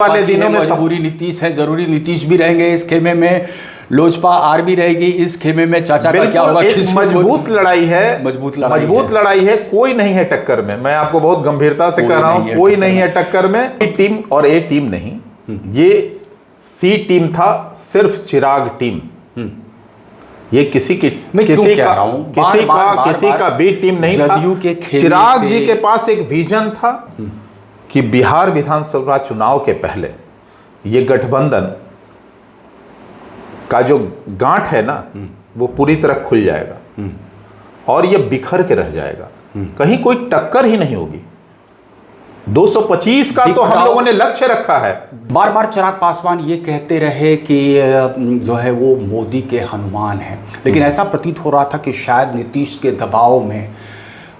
वाले दिनों में मजबूरी नीतीश है, जरूरी नीतीश भी रहेंगे इस खेमे में, लोजपा आर भी रहेगी इस खेमे में। चाचा का क्या होगा? एक मजबूत लड़ाई है, मजबूत लड़ाई है, कोई नहीं है टक्कर में। मैं आपको बहुत गंभीरता से कह रहा हूं, कोई नहीं है टक्कर में। टीम और ए टीम नहीं, ये सी टीम था, सिर्फ चिराग टीम। ये किसी का बी टीम नहीं था। चिराग जी के पास एक विजन था कि बिहार विधानसभा चुनाव के पहले ये गठबंधन का जो गांठ है ना, वो पूरी तरह खुल जाएगा और ये बिखर के रह जाएगा, कहीं कोई टक्कर ही नहीं होगी। 225 का तो हम लोगों ने लक्ष्य रखा है। बार बार चिराग पासवान ये कहते रहे कि जो है वो मोदी के हनुमान हैं, लेकिन ऐसा प्रतीत हो रहा था कि शायद नीतीश के दबाव में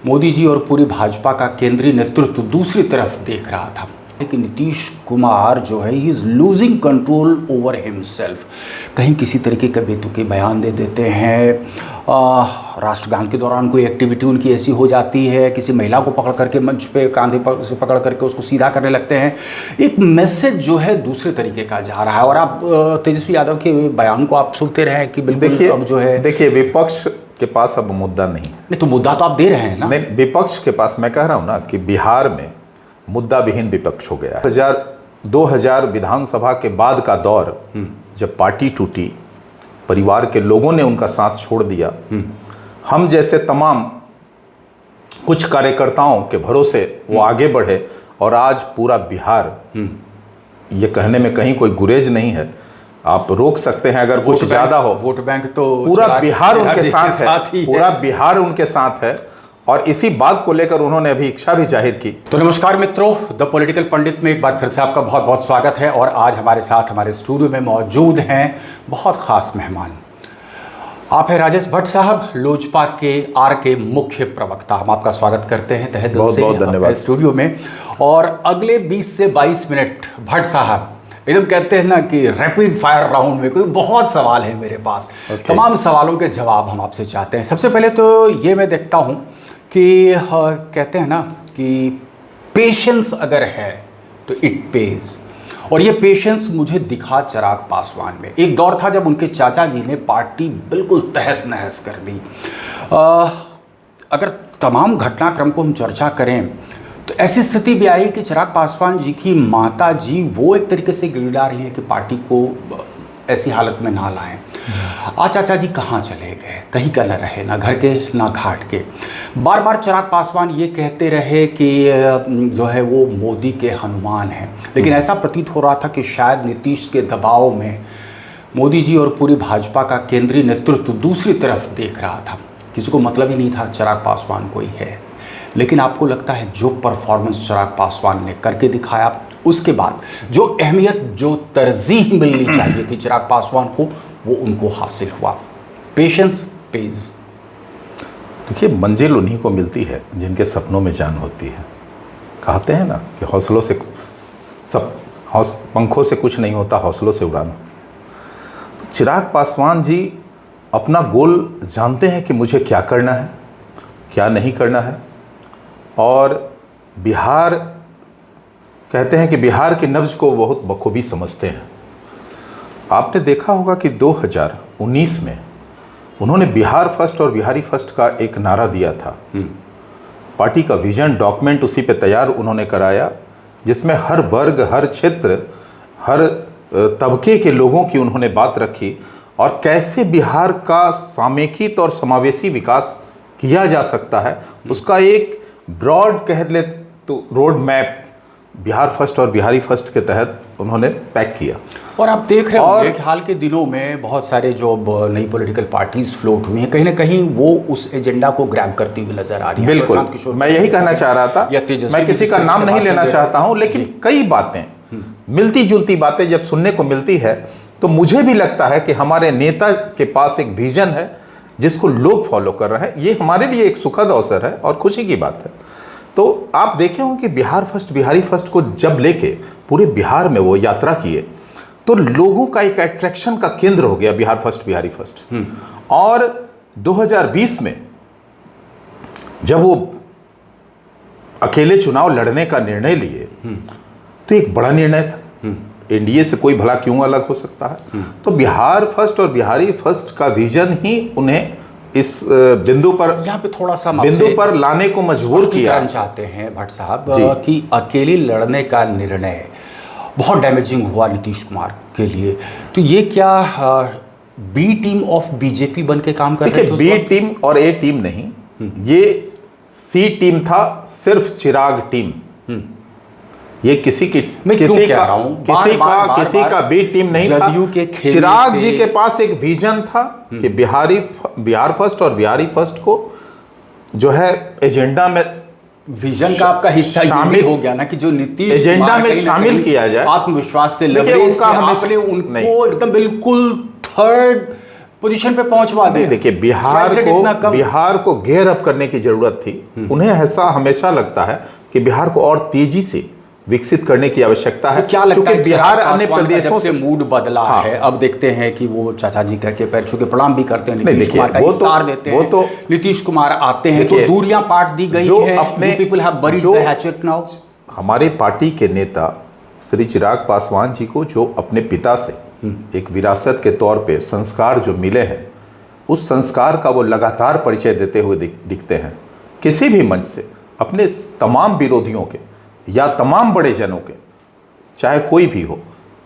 मोदी जी और पूरी भाजपा का केंद्रीय नेतृत्व दूसरी तरफ देख रहा था। लेकिन नीतीश कुमार जो है he is losing control over himself. कहीं किसी तरीके का बेतुके बयान दे देते हैं, राष्ट्रगान के दौरान कोई एक्टिविटी उनकी ऐसी हो जाती है, किसी महिला को पकड़ करके मंच पे कांधे से पकड़ करके उसको सीधा करने लगते हैं। एक मैसेज जो है दूसरे तरीके का जा रहा है। और आप तेजस्वी यादव के बयान को आप सुनते रहे कि बिल्कुल अब जो है, देखिए विपक्ष के पास अब मुद्दा नहीं, तो मुद्दा तो आप दे रहे हैं ना। नहीं, विपक्ष के पास, मैं कह रहा हूं ना कि बिहार में मुद्दा विहीन विपक्ष हो गया। 2000 विधानसभा के बाद का दौर, जब पार्टी टूटी, परिवार के लोगों ने उनका साथ छोड़ दिया, हम जैसे तमाम कुछ कार्यकर्ताओं के भरोसे वो आगे बढ़े और आज पूरा बिहार, ये कहने में कहीं कोई गुरेज नहीं है, आप रोक सकते हैं अगर कुछ ज्यादा हो, वोट बैंक तो पूरा बिहार उनके साथ है, पूरा बिहार उनके साथ है। और इसी बात को लेकर उन्होंने अभी इच्छा भी जाहिर की। तो नमस्कार मित्रों, द पॉलिटिकल पंडित में एक बार फिर से आपका बहुत बहुत स्वागत है। और आज हमारे साथ हमारे स्टूडियो में मौजूद हैं बहुत खास मेहमान। आप हैं राजेश भट्ट साहब, लोजपा के आर के मुख्य प्रवक्ता। हम आपका स्वागत करते हैं तहे दिल से धन्यवाद स्टूडियो में। और अगले 20 से 22 मिनट भट्ट साहब, एकदम कहते हैं ना कि रैपिड फायर राउंड में कोई बहुत सवाल है मेरे पास। तमाम सवालों के जवाब हम आपसे चाहते हैं। सबसे पहले तो ये मैं देखता हूँ कि कहते हैं ना कि पेशेंस अगर है तो इट पेज, और ये पेशेंस मुझे दिखा चिराग पासवान में। एक दौर था जब उनके चाचा जी ने पार्टी बिल्कुल तहस नहस कर दी। अगर तमाम घटनाक्रम को हम चर्चा करें तो ऐसी स्थिति भी आई कि चिराग पासवान जी की माता जी वो एक तरीके से गिड़गिड़ा रही हैं कि पार्टी को ऐसी हालत में ना लाएं। आज चाचा जी कहाँ चले गए, कहीं का न रहे, ना घर के ना घाट के। बार बार चिराग पासवान ये कहते रहे कि जो है वो मोदी के हनुमान हैं, लेकिन ऐसा प्रतीत हो रहा था कि शायद नीतीश के दबाव में मोदी जी और पूरी भाजपा का केंद्रीय नेतृत्व दूसरी तरफ देख रहा था। किसी को मतलब ही नहीं था चिराग पासवान कोई है। लेकिन आपको लगता है जो परफॉर्मेंस चिराग पासवान ने करके दिखाया, उसके बाद जो अहमियत, जो तरजीह मिलनी चाहिए थी चिराग पासवान को, वो उनको हासिल हुआ। Patience page. देखिए, मंजिल उन्हीं को मिलती है जिनके सपनों में जान होती है। कहते हैं ना कि हौसलों से पंखों से कुछ नहीं होता, हौसलों से उड़ान होती है। तो चिराग पासवान जी अपना गोल जानते हैं कि मुझे क्या करना है, क्या नहीं करना है। और बिहार, कहते हैं कि बिहार की नब्ज को बहुत बखूबी समझते हैं। आपने देखा होगा कि 2019 में उन्होंने बिहार फर्स्ट और बिहारी फर्स्ट का एक नारा दिया था। पार्टी का विजन डॉक्यूमेंट उसी पे तैयार उन्होंने कराया, जिसमें हर वर्ग, हर क्षेत्र, हर तबके के लोगों की उन्होंने बात रखी और कैसे बिहार का समेकित और समावेशी विकास किया जा सकता है, उसका एक ब्रॉड कह ले तो रोड मैप बिहार फर्स्ट और बिहारी फर्स्ट के तहत उन्होंने पैक किया। और आप देख रहे होंगे कि हाल के दिनों में बहुत सारे जो नई पॉलिटिकल पार्टीज फ्लोट हुई हैं, कहीं ना कहीं वो उस एजेंडा को ग्रैब करती हुई नजर आ रही है। बिल्कुल, मैं यही कहना चाह रहा था। मैं किसी का नाम नहीं लेना चाहता हूं, लेकिन कई बातें, मिलती जुलती बातें जब सुनने को मिलती है तो मुझे भी लगता है कि हमारे नेता के पास एक विजन है जिसको लोग फॉलो कर रहे हैं। ये हमारे लिए एक सुखद अवसर है और खुशी की बात है। तो आप देखे होंगे कि बिहार फर्स्ट, बिहारी फर्स्ट को जब लेके पूरे बिहार में वो यात्रा किए तो लोगों का एक अट्रैक्शन का केंद्र हो गया बिहार फर्स्ट, बिहारी फर्स्ट। और 2020 में जब वो अकेले चुनाव लड़ने का निर्णय लिए तो एक बड़ा निर्णय था। एनडीए से कोई भला क्यों अलग हो सकता है। तो बिहार फर्स्ट और बिहारी फर्स्ट का विजन ही उन्हें इस बिंदु पर, यहाँ पे थोड़ा सा बिंदु पर लाने को मजबूर किया। चाहते हैं भट्ट साहब कि अकेले लड़ने का निर्णय बहुत डैमेजिंग हुआ नीतीश कुमार के लिए, तो ये क्या बी टीम ऑफ बीजेपी बन के काम कर रहे थे? बी टीम और ए टीम नहीं, ये सी टीम था, सिर्फ चिराग टीम। ये किसी का बी टीम नहीं था। चिराग जी के पास एक विजन था कि बिहार फर्स्ट और बिहारी फर्स्ट को जो है एजेंडा में, विजन का आपका हिस्सा शामिल हो गया ना कि जो नीतीश एजेंडा में शामिल किया जाए, आत्मविश्वास से आपने उनको एकदम बिल्कुल थर्ड पोजीशन पे पहुंचवा दे। देखिए, बिहार को गेयर अप करने की जरूरत थी। उन्हें ऐसा हमेशा लगता है कि बिहार को और तेजी से विकसित करने की आवश्यकता है। क्या लगता है बिहार अन्य प्रदेशों से मूड बदला है? अब देखते हैं कि वो चाचा जी करके पैर छू के प्रणाम भी करते हैं, नीतीश कुमार का इफ्तार देते हैं, तो नीतीश कुमार आते हैं तो दूरियां पाट दी गई है। अपने people have buried the hatchet now. हमारे पार्टी के नेता श्री चिराग पासवान जी को जो अपने पिता से एक विरासत के तौर पे संस्कार जो मिले हैं, उस संस्कार का वो लगातार परिचय देते हुए दिखते हैं। किसी भी मंच से अपने तमाम विरोधियों के या तमाम बड़े जनों के, चाहे कोई भी हो,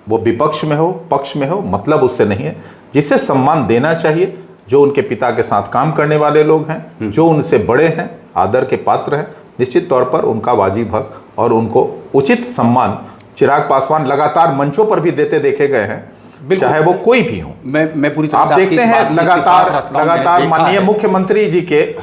वो विपक्ष में हो पक्ष में हो, मतलब उससे नहीं है, जिसे सम्मान देना चाहिए, जो उनके पिता के साथ काम करने वाले लोग हैं, जो उनसे बड़े हैं, आदर के पात्र हैं, निश्चित तौर पर उनका वाजिब हक और उनको उचित सम्मान चिराग पासवान लगातार मंचों पर भी देते देखे गए हैं, चाहे वो कोई भी हो। मैं पूरी तरह आप देखते हैं लगातार माननीय मुख्यमंत्री जी के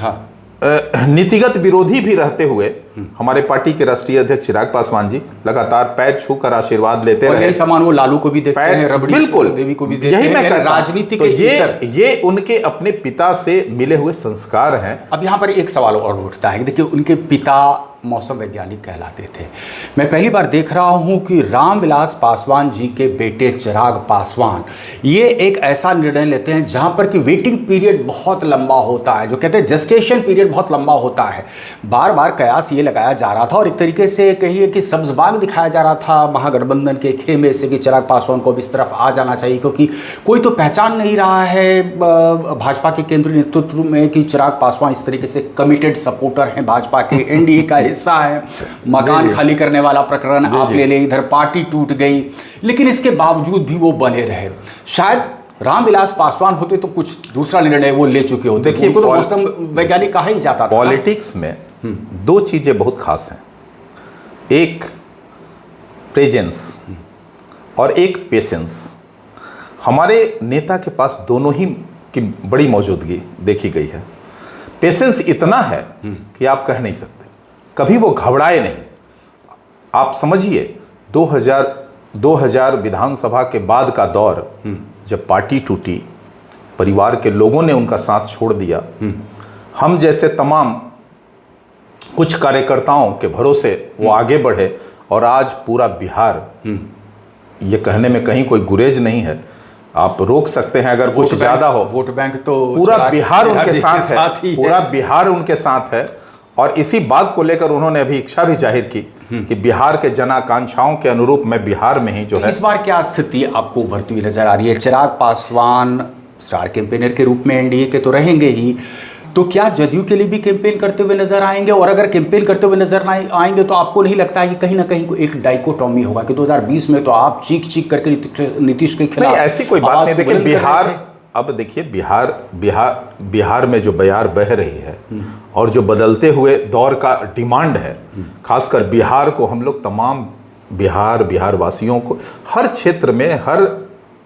नीतिगत विरोधी भी रहते हुए हमारे पार्टी के राष्ट्रीय अध्यक्ष चिराग पासवान जी लगातार पैर छूकर आशीर्वाद लेते रहे। यही समान वो लालू को भी देते हैं, रबड़ी बिल्कुल देवी को भी देते हैं। यही मैं कहता हूं, राजनीति तो ये उनके अपने पिता से मिले हुए संस्कार हैं। अब यहाँ पर एक सवाल और उठता है, देखिए उनके पिता मौसम वैज्ञानिक कहलाते थे। मैं पहली बार देख रहा हूं कि रामविलास पासवान जी के बेटे चिराग पासवान ये एक ऐसा निर्णय लेते हैं जहां पर कि वेटिंग पीरियड बहुत लंबा होता है, जो कहते हैं जेस्टेशन पीरियड बहुत लंबा होता है। बार बार कयास ये लगाया जा रहा था और एक तरीके से कहिए कि सब्जबाग दिखाया जा रहा था महागठबंधन के खेमे से कि चिराग पासवान को अब इस तरफ आ जाना चाहिए, क्योंकि कोई तो पहचान नहीं रहा है भाजपा के केंद्रीय नेतृत्व में कि चिराग पासवान इस तरीके से कमिटेड सपोर्टर हैं भाजपा के, एनडीए का हिस्सा है। मकान खाली करने वाला प्रकरण आप ले ले, इधर पार्टी टूट गई, लेकिन इसके बावजूद भी वो बने रहे। शायद रामविलास पासवान होते तो कुछ दूसरा निर्णय वो ले चुके होते। देखिए, उनको तो मौसम वैज्ञानिक कहा ही जाता था। पॉलिटिक्स में दो चीजें बहुत खास हैं, एक प्रेजेंस और एक पेशेंस। हमारे नेता के पास दोनों ही की बड़ी मौजूदगी देखी गई है। पेशेंस इतना है कि आप कह नहीं सकते, कभी वो घबराए नहीं। आप समझिए 2000 विधानसभा के बाद का दौर, जब पार्टी टूटी, परिवार के लोगों ने उनका साथ छोड़ दिया, हम जैसे तमाम कुछ कार्यकर्ताओं के भरोसे वो आगे बढ़े और आज पूरा बिहार, ये कहने में कहीं कोई गुरेज नहीं है, आप रोक सकते हैं अगर कुछ ज्यादा हो, वोट बैंक तो पूरा बिहार उनके साथ है, पूरा बिहार उनके साथ है। और इसी बात को लेकर उन्होंने अभी इच्छा भी जाहिर की कि बिहार के जनाकांक्षाओं के अनुरूप मैं बिहार में ही जो है। इस बार क्या स्थिति आपको उभरती हुई नजर आ रही है? चिराग पासवान स्टार कैंपेनर के रूप में एनडीए के तो रहेंगे ही, तो क्या जदयू के लिए भी कैंपेन करते हुए नजर आएंगे? और अगर कैंपेन करते हुए नजर आएंगे तो आपको नहीं लगता है कि कहीं ना कहीं एक डाइकोटॉमी होगा कि 2020 में तो आप चीख करके नीतीश के खिलाफ? नहीं, ऐसी कोई बात नहीं। देखिए बिहार, अब देखिए बिहार में जो बयार बह रही है और जो बदलते हुए दौर का डिमांड है, खासकर बिहार को, हम लोग तमाम बिहार वासियों को हर क्षेत्र में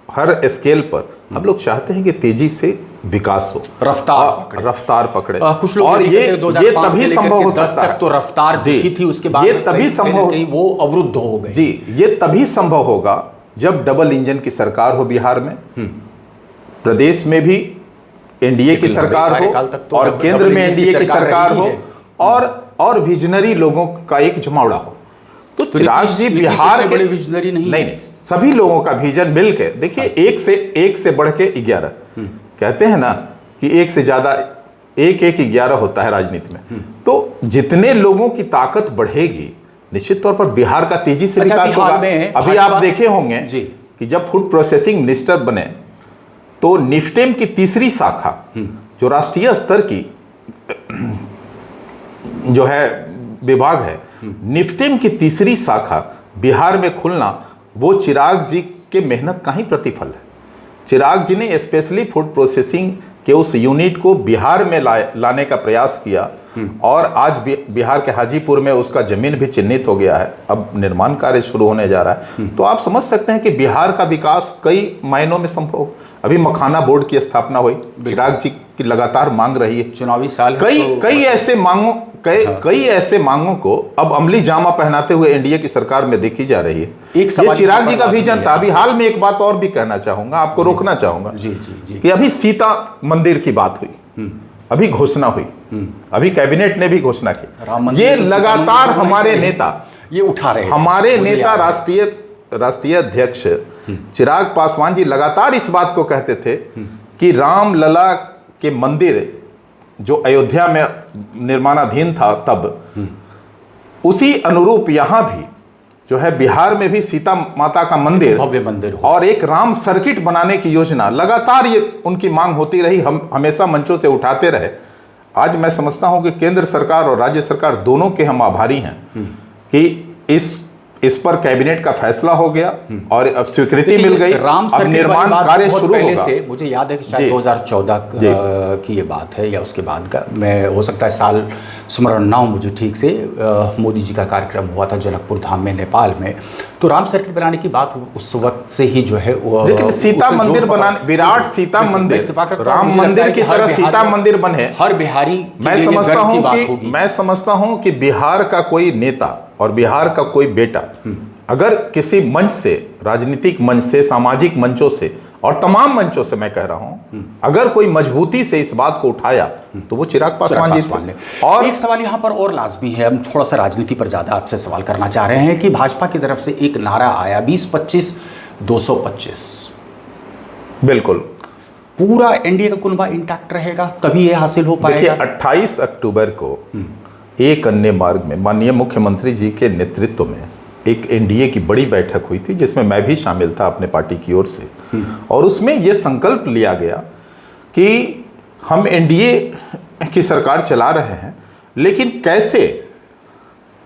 हर स्केल पर हम लोग चाहते हैं कि तेजी से विकास हो, रफ्तार पकड़े। कुछ लोग और ये तभी संभव हो सकता है, तो रफ्तार दिखी थी, उसके बाद ये तभी संभव, वो अवरुद्ध हो गई जी, ये तभी संभव होगा जब डबल इंजन की सरकार हो बिहार में, प्रदेश में भी एनडीए की सरकार हो और केंद्र में एनडीए की सरकार हो और विजनरी लोगों का एक जमावड़ा हो। तो चिराग जी बिहार के विजनरी नहीं, सभी लोगों का विजन मिलके, देखिए एक से बढ़ के 11 कहते हैं ना कि एक से ज्यादा 11 होता है राजनीति में। तो जितने लोगों की ताकत बढ़ेगी, निश्चित तौर पर बिहार का तेजी से अच्छा, विकास बिहार होगा। में अभी आप देखे होंगे जी। कि जब फूड प्रोसेसिंग मिनिस्टर बने तो निफ्टेम की तीसरी शाखा जो राष्ट्रीय स्तर की जो है विभाग है, निफ्टेम की तीसरी शाखा बिहार में खुलना वो चिराग जी के मेहनत का ही प्रतिफल है। चिराग जी ने स्पेशली फूड प्रोसेसिंग के उस यूनिट को बिहार में लाने का प्रयास किया और आज बिहार के हाजीपुर में उसका जमीन भी चिन्हित हो गया है, अब निर्माण कार्य शुरू होने जा रहा है। तो आप समझ सकते हैं कि बिहार का विकास कई मायनों में संभव हो। अभी मखाना बोर्ड की स्थापना हुई, चिराग जी की लगातार मांग रही है, चुनावी साल है, कई ऐसे मांगों को अब अमली जामा पहनाते हुए एनडीए की सरकार में देखी जा रही है। एक ये चिराग जी का विजन था। अभी हाल में एक बात और भी कहना चाहूंगा, आपको रोकना चाहूंगा कि अभी सीता मंदिर की बात हुई, अभी घोषणा हुई, अभी कैबिनेट ने भी घोषणा की। ये लगातार हमारे नेता ये उठा रहे, हमारे नेता राष्ट्रीय अध्यक्ष चिराग पासवान जी लगातार इस बात को कहते थे कि रामलला के मंदिर जो अयोध्या में निर्माणाधीन था तब, उसी अनुरूप यहां भी जो है बिहार में भी सीता माता का मंदिर, भव्य मंदिर हो और एक राम सर्किट बनाने की योजना, लगातार ये उनकी मांग होती रही, हम हमेशा मंचों से उठाते रहे। आज मैं समझता हूं कि केंद्र सरकार और राज्य सरकार दोनों के हम आभारी हैं कि इस पर कैबिनेट का फैसला हो गया और अब स्वीकृति मिल गई, अब निर्माण कार्य शुरू होगा। से मुझे याद है कि शायद 2014 की ये बात है या उसके बाद का, मैं हो सकता है साल स्मरण ना हो मुझे ठीक से, मोदी जी का कार्यक्रम हुआ था जनकपुर धाम में नेपाल में, तो राम सर्किट बनाने की बात उस वक्त से ही जो है वो, लेकिन सीता मंदिर बनाने, विराट सीता मंदिर, राम मंदिर की तरह सीता मंदिर बने, हर बिहारी, मैं समझता हूं कि बिहार का कोई नेता और बिहार का कोई बेटा अगर किसी मंच से, राजनीतिक मंच से, सामाजिक मंचों से और तमाम मंचों से मैं कह रहा हूं, अगर कोई मजबूती से इस बात को उठाया तो वो चिराग पासवान जी ने। और एक सवाल यहां पर और लाजमी है, हम थोड़ा सा राजनीति पर ज्यादा आपसे सवाल करना चाह रहे हैं कि भाजपा की तरफ से एक नारा आया 20-25 225, बिल्कुल पूरा एनडीए का कुनबा इंटैक्ट रहेगा तभी ये हासिल हो पाएगा। देखिए 28 अक्टूबर को एक अन्य मार्ग में माननीय मुख्यमंत्री जी के नेतृत्व में एक एनडीए की बड़ी बैठक हुई थी जिसमें मैं भी शामिल था अपने पार्टी की ओर से, और उसमें यह संकल्प लिया गया कि हम एनडीए की सरकार चला रहे हैं, लेकिन कैसे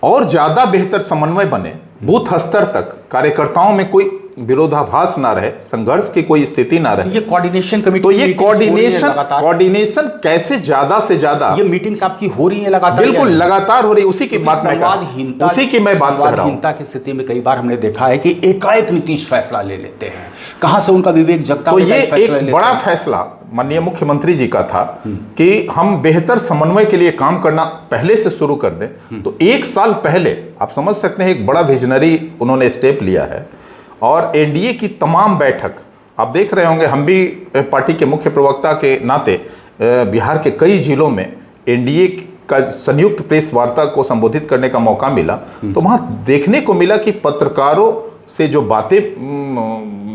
और ज़्यादा बेहतर समन्वय बने, बूथ स्तर तक कार्यकर्ताओं में कोई विरोधाभास ना रहे, संघर्ष की कोई स्थिति ना रहे। ये कोऑर्डिनेशन कमेटी, तो ये कोऑर्डिनेशन कैसे ज्यादा से ज्यादा, ये मीटिंग्स आपकी हो रही है लगातार, बिल्कुल लगातार हो रही, उसी की बात मैं बात कर रहा हूं। की स्थिति में कई बार हमने देखा है कि एकाएक नीतीश फैसला ले लेते हैं, कहां से उनका विवेक जगता है। तो ये एक बड़ा फैसला माननीय मुख्यमंत्री जी का था कि हम बेहतर समन्वय के लिए काम करना पहले से शुरू कर दें। तो एक साल पहले आप समझ सकते हैं एक बड़ा विजनरी उन्होंने स्टेप लिया है, और एनडीए की तमाम बैठक आप देख रहे होंगे, हम भी पार्टी के मुख्य प्रवक्ता के नाते बिहार के कई जिलों में एनडीए का संयुक्त प्रेस वार्ता को संबोधित करने का मौका मिला, तो वहाँ देखने को मिला कि पत्रकारों से जो बातें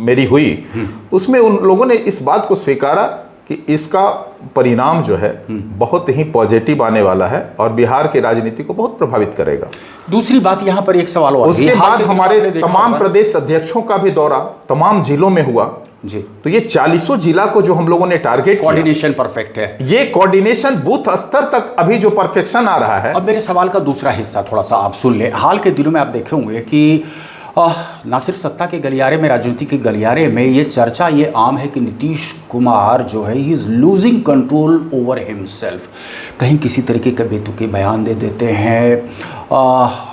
मेरी हुई उसमें उन लोगों ने इस बात को स्वीकारा कि इसका परिणाम जो है बहुत ही पॉजिटिव आने वाला है और बिहार की राजनीति को बहुत प्रभावित करेगा। दूसरी बात यहाँ पर एक सवाल और, उसके बाद हमारे तमाम प्रदेश अध्यक्षों का भी दौरा तमाम जिलों में हुआ जी। तो ये 40 जिला को जो हम लोगों ने टारगेट, कोऑर्डिनेशन परफेक्ट है, ये कोऑर्डिनेशन बूथ स्तर तक अभी जो परफेक्शन आ रहा है। अब मेरे सवाल का दूसरा हिस्सा थोड़ा सा आप सुन लें। हाल के दिनों में आप देखे होंगे कि ना सिर्फ सत्ता के गलियारे में, राजनीति के गलियारे में ये चर्चा ये आम है कि नीतीश कुमार जो है he is losing control over himself. कहीं किसी तरीके के बेतुके बयान दे देते हैं,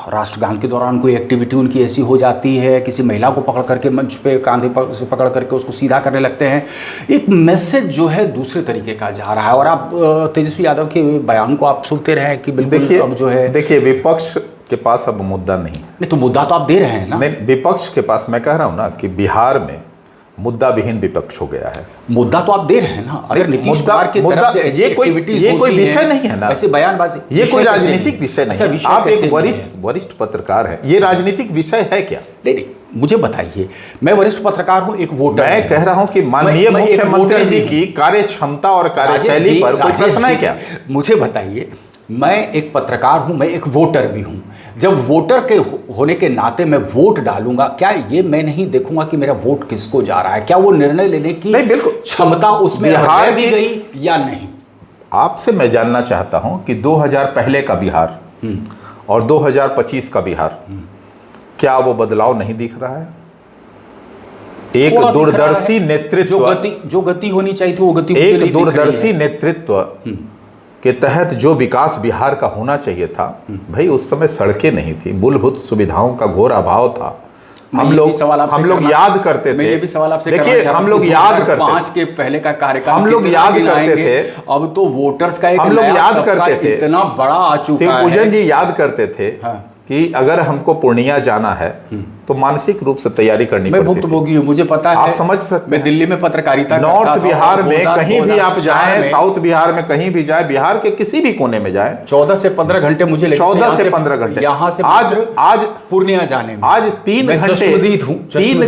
राष्ट्रगान के दौरान कोई एक्टिविटी उनकी ऐसी हो जाती है, किसी महिला को पकड़ करके मंच पे कांधे से पकड़ करके उसको सीधा करने लगते हैं। एक मैसेज जो है दूसरे तरीके का जा रहा है, और आप तेजस्वी यादव के बयान को आप सुनते रहे कि बिल्कुल अब जो है, देखिए विपक्ष के पास अब मुद्दा नहीं, तो मुद्दा तो आप दे रहे हैं ना। नहीं, विपक्ष के पास, मैं कह रहा हूं ना कि बिहार में मुद्दा विहीन विपक्ष हो गया है। मुद्दा तो आप दे रहे हैं ना, अगर नीतीश कुमार की तरफ से ये कोई विषय नहीं है ना, ऐसे बयानबाजी, ये कोई राजनीतिक विषय नहीं है। आप एक वरिष्ठ पत्रकार हैं, ये राजनीतिक विषय है क्या? नहीं, मुझे बताइए, मैं वरिष्ठ पत्रकार हूं, एक वोटर, मैं कह रहा हूं कि माननीय मुख्यमंत्री जी की कार्य क्षमता और कार्यशैली पर कोई प्रश्न है क्या? मुझे बताइए मैं एक पत्रकार हूं, मैं एक वोटर भी हूं। जब वोटर के होने के नाते मैं वोट डालूंगा, क्या ये मैं नहीं देखूंगा कि मेरा वोट किसको जा रहा है, क्या वो निर्णय लेने की क्षमता उसमें बिहार भी गई या नहीं? आपसे मैं जानना चाहता हूं कि 2000 पहले का बिहार और 2025 का बिहार, क्या वो बदलाव नहीं दिख रहा है? एक दूरदर्शी नेतृत्व, जो गति होनी चाहिए थी वो गति, एक दूरदर्शी नेतृत्व के तहत जो विकास बिहार का होना चाहिए था, भाई उस समय सड़कें नहीं थी, मूलभूत सुविधाओं का घोर अभाव था। हम लोग याद करते थे, ये भी सवाल आपसे देखिए हम लोग याद करते, 5 के पहले का कार्यकाल हम लोग याद करते थे, अब तो वोटर्स का एक हम लोग याद करते थे, इतना बड़ा आ चुका है। शिवपूजन जी याद करते थे कि अगर हमको पूर्णिया जाना है तो मानसिक रूप से तैयारी करनी पड़ती थी। मैं भुक्तभोगी हूँ, मुझे पता है, आप समझ सकते मैं दिल्ली में पत्रकारिता नॉर्थ बिहार में कहीं भी आप जाएं, साउथ बिहार में कहीं भी जाएं, बिहार के किसी भी कोने में जाएं, 14 से 15 घंटे मुझे लगते हैं, 14 से 15 घंटे यहाँ से आज पूर्णिया जाने में, आज 3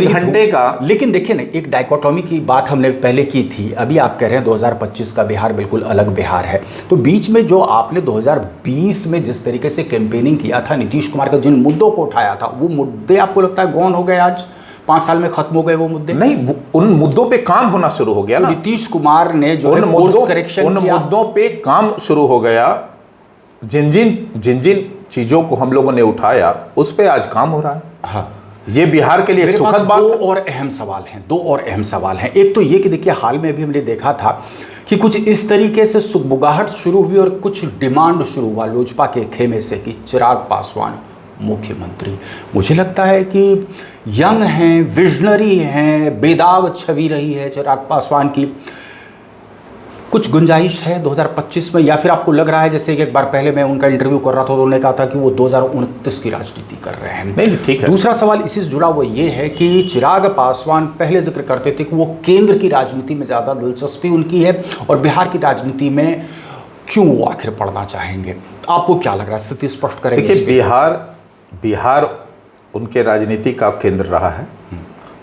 घंटे का। लेकिन देखिए ना, एक डाइकोटोमी की बात हमने पहले की थी, अभी आप कह रहे हैं 2025 का बिहार बिल्कुल अलग बिहार है। तो बीच में जो आपने 2020 में जिस तरीके से कैंपेनिंग किया था, नीतीश कुमार का जिन मुद्दों को उठाया था, वो मुद्दे आपको लगता है गौन हो गए? आज 5 साल में खत्म हो गए वो मुद्दे? नहीं, उन मुद्दों पे काम होना शुरू हो गया ना। नीतीश कुमार ने जो उन मुद्दों पे काम शुरू हो गया। जिन जिन चीजों को हम लोगों ने उठाया उस पे आज काम हो रहा है। हाँ, ये बिहार के लिए एक सुखद बात। दो और अहम सवाल हैं। एक तो ये कि देखिए, हाल में भी हमने देखा था कि कुछ इस तरीके से सुगबुगाहट शुरू हुई और कुछ डिमांड शुरू हुआ लोजपा के खेमे से कि चिराग पासवान मुख्यमंत्री। मुझे लगता है कि यंग हैं, विजनरी हैं, बेदाग छवि रही है चिराग पासवान की। कुछ गुंजाइश है 2025 में, या फिर आपको लग रहा है जैसे कि एक बार पहले मैं उनका इंटरव्यू कर रहा था तो उन्होंने कहा था कि वो 2029 की राजनीति कर रहे हैं? नहीं, ठीक है। दूसरा सवाल इसी से जुड़ा हुआ ये है कि चिराग पासवान पहले जिक्र करते थे कि वो केंद्र की राजनीति में ज़्यादा दिलचस्पी उनकी है और बिहार की राजनीति में क्यों वो आखिर पढ़ना चाहेंगे? आपको क्या लग रहा है? स्थिति स्पष्ट करेंगे। देखिए, बिहार उनके राजनीति का केंद्र रहा है।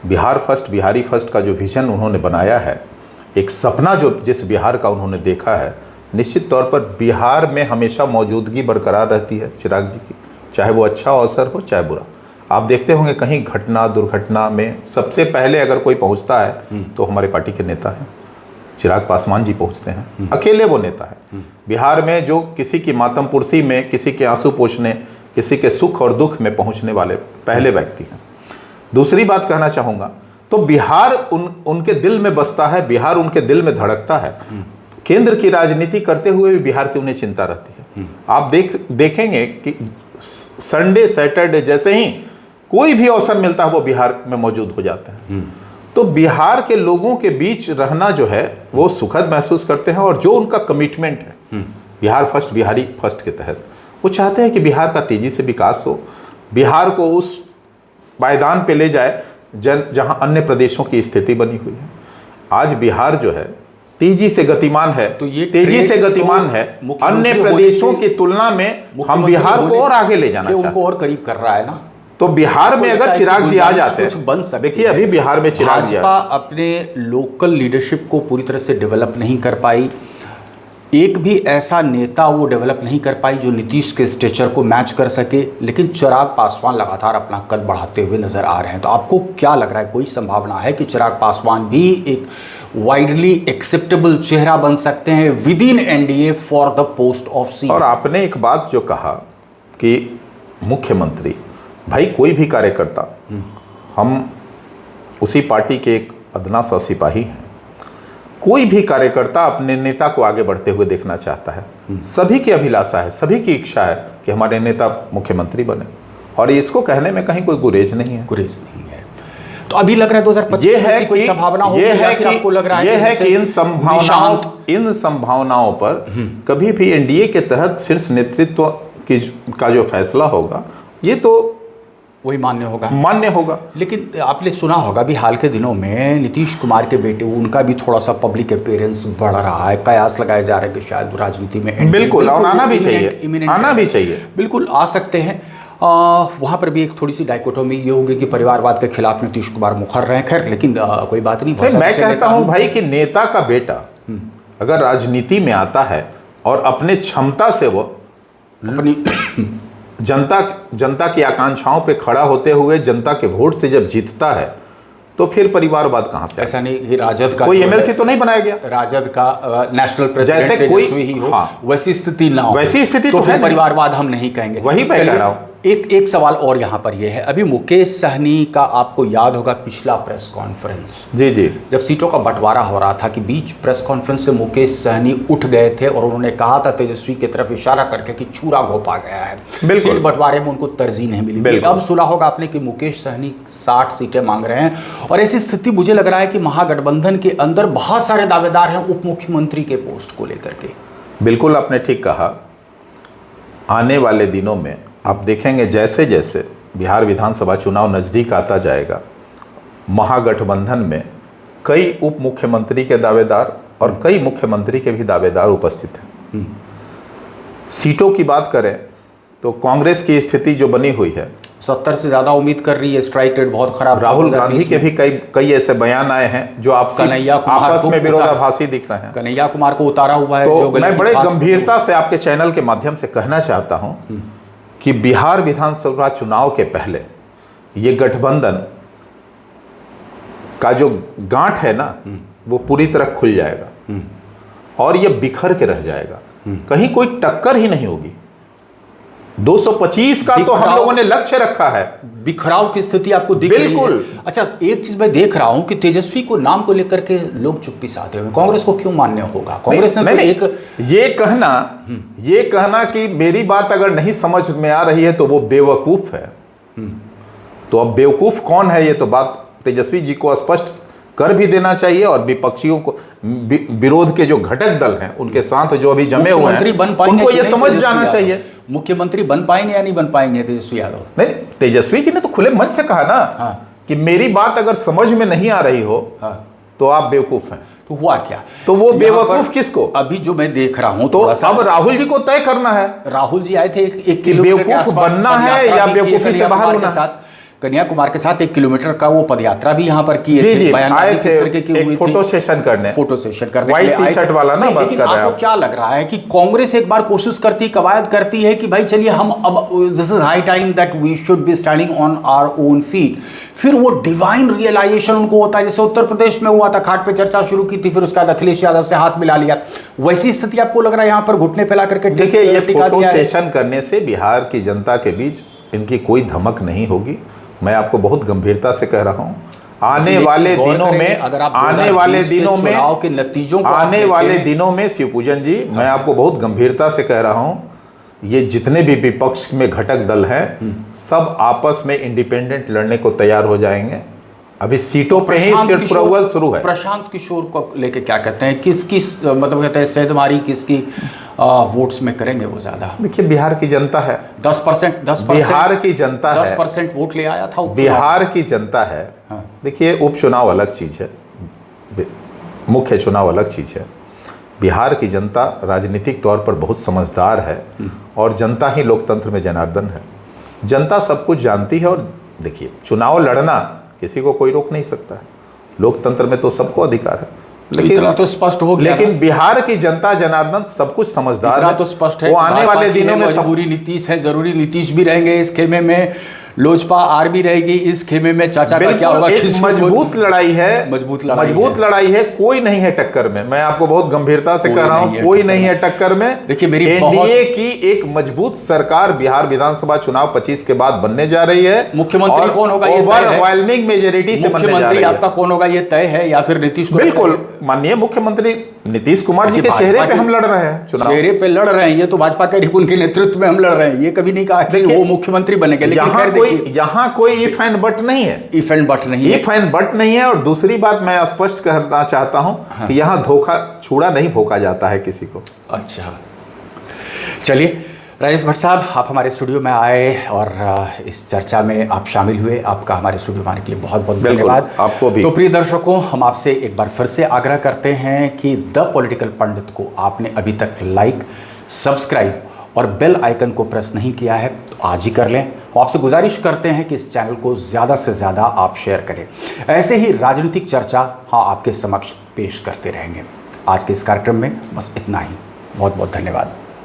बिहार फर्स्ट, बिहारी फर्स्ट का जो विजन उन्होंने बनाया है, एक सपना जो जिस बिहार का उन्होंने देखा है, निश्चित तौर पर बिहार में हमेशा मौजूदगी बरकरार रहती है चिराग जी की, चाहे वो अच्छा अवसर हो चाहे बुरा। आप देखते होंगे कहीं घटना दुर्घटना में सबसे पहले अगर कोई पहुंचता है तो हमारे पार्टी के नेता हैं, चिराग पासवान जी पहुंचते हैं, अकेले वो नेता है। बिहार में जो किसी की मातम पुरसी में, किसी के आंसू पोंछने, किसी के सुख और दुख में पहुंचने वाले पहले व्यक्ति हैं। दूसरी बात कहना चाहूँगा, तो बिहार उनके दिल में बसता है, बिहार उनके दिल में धड़कता है। केंद्र की राजनीति करते हुए भी बिहार की उन्हें चिंता रहती है। आप देखेंगे कि संडे सैटरडे जैसे ही कोई भी अवसर मिलता है वो बिहार में मौजूद हो जाते हैं। तो बिहार के लोगों के बीच रहना जो है वो सुखद महसूस करते हैं, और जो उनका कमिटमेंट है बिहार फर्स्ट, बिहारी फर्स्ट के तहत, वो चाहते हैं कि बिहार का तेजी से विकास हो, बिहार को उस पायदान पे ले जाए जहां अन्य प्रदेशों की स्थिति बनी हुई है। आज बिहार जो है तेजी से गतिमान है, तो ये तेजी से गतिमान है अन्य प्रदेशों की तुलना में। हम बिहार को और आगे ले जाना चाहते हैं, उनको और करीब कर रहा है ना। तो बिहार में अगर चिराग जी आ जाते हैं, देखिए अभी बिहार में चिराग जी अपने लोकल लीडरशिप को पूरी तरह से डेवलप नहीं कर पाई, एक भी ऐसा नेता वो डेवलप नहीं कर पाई जो नीतीश के स्टेचर को मैच कर सके, लेकिन चिराग पासवान लगातार अपना कद बढ़ाते हुए नजर आ रहे हैं। तो आपको क्या लग रहा है, कोई संभावना है कि चिराग पासवान भी एक वाइडली एक्सेप्टेबल चेहरा बन सकते हैं with in NDA for the post of CM? और आपने एक बात जो कहा कि मुख्यमंत्री, भाई कोई भी कार्यकर्ता, हम उसी पार्टी के एक अदना सा सिपाही हैं, कोई भी कार्यकर्ता अपने नेता को आगे बढ़ते हुए देखना चाहता है। सभी की अभिलाषा है, सभी की इच्छा है कि हमारे नेता मुख्यमंत्री बने, और इसको कहने में कहीं कोई गुरेज नहीं है। तो अभी लग रहा है 2025 में कोई संभावना होगी, या फिर आपको लग रहा है ये है कि इन संभावनाओं पर कभी भी एनडीए के तहत शीर्ष नेतृत्व का जो फैसला होगा ये तो वही मान्य होगा। लेकिन आपने सुना होगा भी हाल के दिनों में नीतीश कुमार के बेटे, उनका भी थोड़ा सा पब्लिक अपीयरेंस बढ़ रहा है, कयास लगाए जा रहे हैं कि शायद राजनीति में बिल्कुल आना भी चाहिए, बिल्कुल आ सकते हैं। वहाँ पर भी एक थोड़ी सी डाइकोटोमी ये होगी कि परिवारवाद के खिलाफ नीतीश कुमार मुखर रहे हैं। खैर, लेकिन कोई बात नहीं। मैं कहता हूँ भाई कि नेता का बेटा अगर राजनीति में आता है और अपने क्षमता से वो अपनी जनता की आकांक्षाओं पे खड़ा होते हुए जनता के वोट से जब जीतता है तो फिर परिवारवाद कहाँ से? ऐसा नहीं कि राजद का कोई एमएलसी तो नहीं बनाया गया, राजद का नेशनल प्रेसिडेंट जैसे तेजस्वी ही हो, हाँ, वैसी स्थिति ना हो, वैसी स्थिति तो तो फिर है परिवारवाद हम नहीं कहेंगे। वही मैं कह रहा हूँ। एक सवाल और यहाँ पर ये है, अभी मुकेश सहनी का आपको याद होगा पिछला प्रेस कॉन्फ्रेंस, जी जी, जब सीटों का बंटवारा हो रहा था कि बीच प्रेस कॉन्फ्रेंस से मुकेश सहनी उठ गए थे और उन्होंने कहा था तेजस्वी की तरफ इशारा करके कि छुरा घोपा गया है, बिल्कुल, सीट बंटवारे में उनको तरजीह नहीं मिली। अब सुना होगा आपने कि मुकेश सहनी 60 सीटें मांग रहे हैं और ऐसी स्थिति मुझे लग रहा है कि महागठबंधन के अंदर बहुत सारे दावेदार हैं उप मुख्यमंत्री के पोस्ट को लेकर के। बिल्कुल आपने ठीक कहा। आने वाले दिनों में आप देखेंगे जैसे जैसे बिहार विधानसभा चुनाव नज़दीक आता जाएगा, महागठबंधन में कई उप मुख्यमंत्री के दावेदार और कई मुख्यमंत्री के भी दावेदार उपस्थित हैं। सीटों की बात करें तो कांग्रेस की स्थिति जो बनी हुई है, 70 से ज़्यादा उम्मीद कर रही है, स्ट्राइक रेट बहुत खराब। राहुल गांधी के भी कई ऐसे बयान आए हैं जो आपस में विरोधाभासी दिख रहे हैं। कन्हैया कुमार को उतारा हुआ है। तो मैं बड़े गंभीरता से आपके चैनल के माध्यम से कहना चाहता हूं कि बिहार विधानसभा चुनाव के पहले ये गठबंधन का जो गांठ है ना, वो पूरी तरह खुल जाएगा और ये बिखर के रह जाएगा, कहीं कोई टक्कर ही नहीं होगी। 225 का तो हम लोगों ने लक्ष्य रखा है। बिखराव की स्थिति आपको दिख रही है? बिल्कुल। अच्छा, एक चीज मैं देख रहा हूं कि तेजस्वी को नाम को लेकर के लोग चुप्पी साधे हुए, कांग्रेस को क्यों मान्य होगा? कांग्रेस ने तो एक ये कहना कि मेरी बात अगर नहीं समझ में आ रही है तो वो बेवकूफ है। तो अब बेवकूफ कौन है, ये तो बात तेजस्वी जी को स्पष्ट कर भी देना चाहिए और विपक्षियों को, विरोध के जो घटक दल हैं उनके साथ जो अभी जमे हुए हैं, उनको ये समझ जाना चाहिए। मुख्यमंत्री बन पाएंगे या नहीं बन पाएंगे तेजस्वी यादव? नहीं, तेजस्वी जी ने तो खुले मन से कहा ना, हाँ, कि मेरी बात अगर समझ में नहीं आ रही हो, हाँ, तो आप बेवकूफ हैं। तो हुआ क्या? तो वो बेवकूफ किसको? अभी जो मैं देख रहा हूं तो अब राहुल जी को तय करना है। राहुल जी आए थे एक बेवकूफ बनना है या बेवकूफी से बाहर होना है। कन्हैया कुमार के साथ 1 किलोमीटर का वो पदयात्रा भी यहाँ पर किए थे। जी, आए थे एक फोटो सेशन करने व्हाइट टी शर्ट वाला ना बात कर रहे हैं। आपको क्या लग रहा है कि कांग्रेस एक बार कोशिश करती, कवायद करती है कि भाई चलिए हम अब this is high time that we should be standing on our own feet, फिर वो डिवाइन रियलाइजेशन उनको होता है, जैसे उत्तर प्रदेश में हुआ था, खाट पे चर्चा शुरू की थी, फिर उसके बाद अखिलेश यादव से हाथ मिला लिया, वैसी स्थिति आपको लग रहा है यहाँ पर घुटने फैला करके? देखिए, ये फोटो सेशन करने से बिहार की जनता के बीच इनकी कोई धमक नहीं होगी। मैं आपको बहुत गंभीरता से कह रहा हूं, आने वाले दिनों में शिवपूजन जी, मैं आपको बहुत गंभीरता से कह रहा हूं, ये जितने भी विपक्ष में घटक दल हैं सब आपस में इंडिपेंडेंट लड़ने को तैयार हो जाएंगे। अभी सीटों पे ही सीट प्रवल शुरू है। प्रशांत किशोर को लेके क्या कहते हैं? किस मतलब कहते हैं सेधमारी किसकी वोट्स में करेंगे वो ज्यादा? देखिए, बिहार की जनता है, 10% बिहार की जनता है, 10% वोट ले आया था बिहार की जनता है। हाँ। देखिए, उपचुनाव अलग चीज है, मुख्य चुनाव अलग चीज है। बिहार की जनता राजनीतिक तौर पर बहुत समझदार है और जनता ही लोकतंत्र में जनार्दन है। जनता सब कुछ जानती है और देखिए, चुनाव लड़ना किसी को कोई रोक नहीं सकता है, लोकतंत्र में तो सबको अधिकार है। लेकिन इतना तो स्पष्ट हो गया, लेकिन बिहार की जनता जनार्दन सब कुछ समझदार है, तो स्पष्ट है। वो आने वाले दिनों में जरूरी नीतीश है, जरूरी नीतीश भी रहेंगे इस खेमे में, लोजपा आर भी रहेगी इस खेमे में, चाचा का क्या होगा? एक मजबूत लड़ाई है, मजबूत लड़ाई है, कोई नहीं है टक्कर में। मैं आपको बहुत गंभीरता से कह रहा हूं, कोई नहीं है टक्कर में। देखिए, मेरी एनडीए की एक मजबूत सरकार बिहार विधानसभा चुनाव 25 के बाद बनने जा रही है। मुख्यमंत्री कौन होगा? ओवरवेलमिंग मेजॉरिटी से बनने जा रही है। आपका कौन होगा ये तय है या फिर नीतीश? बिल्कुल, माननीय मुख्यमंत्री नीतीश कुमार जी के चेहरे पे हम लड़ रहे हैं चुनाव। चेहरे पे लड़ रहे हैं, ये तो भाजपा के उनके नेतृत्व में हम लड़ रहे हैं, ये कभी नहीं कहा कि वो मुख्यमंत्री बनेंगे। लेकिन यहाँ कोई इफ एंड बट नहीं है, इफ एंड बट नहीं है। और दूसरी बात मैं स्पष्ट कहना चाहता हूं, हाँ, कि यहाँ धोखा छुड़ा नहीं भोंका जाता है किसी को। अच्छा, चलिए राजेश भट्ट साहब, आप हमारे स्टूडियो में आए और इस चर्चा में आप शामिल हुए, आपका हमारे स्टूडियो में आने के लिए बहुत बहुत धन्यवाद। आपको भी। तो प्रिय दर्शकों, हम आपसे एक बार फिर से आग्रह करते हैं कि द पॉलिटिकल पंडित को आपने अभी तक लाइक, सब्सक्राइब और बेल आइकन को प्रेस नहीं किया है तो आज ही कर लें। आपसे गुजारिश करते हैं कि इस चैनल को ज़्यादा से ज़्यादा आप शेयर करें। ऐसे ही राजनीतिक चर्चा आपके समक्ष पेश करते रहेंगे। आज के इस कार्यक्रम में बस इतना ही। बहुत बहुत धन्यवाद।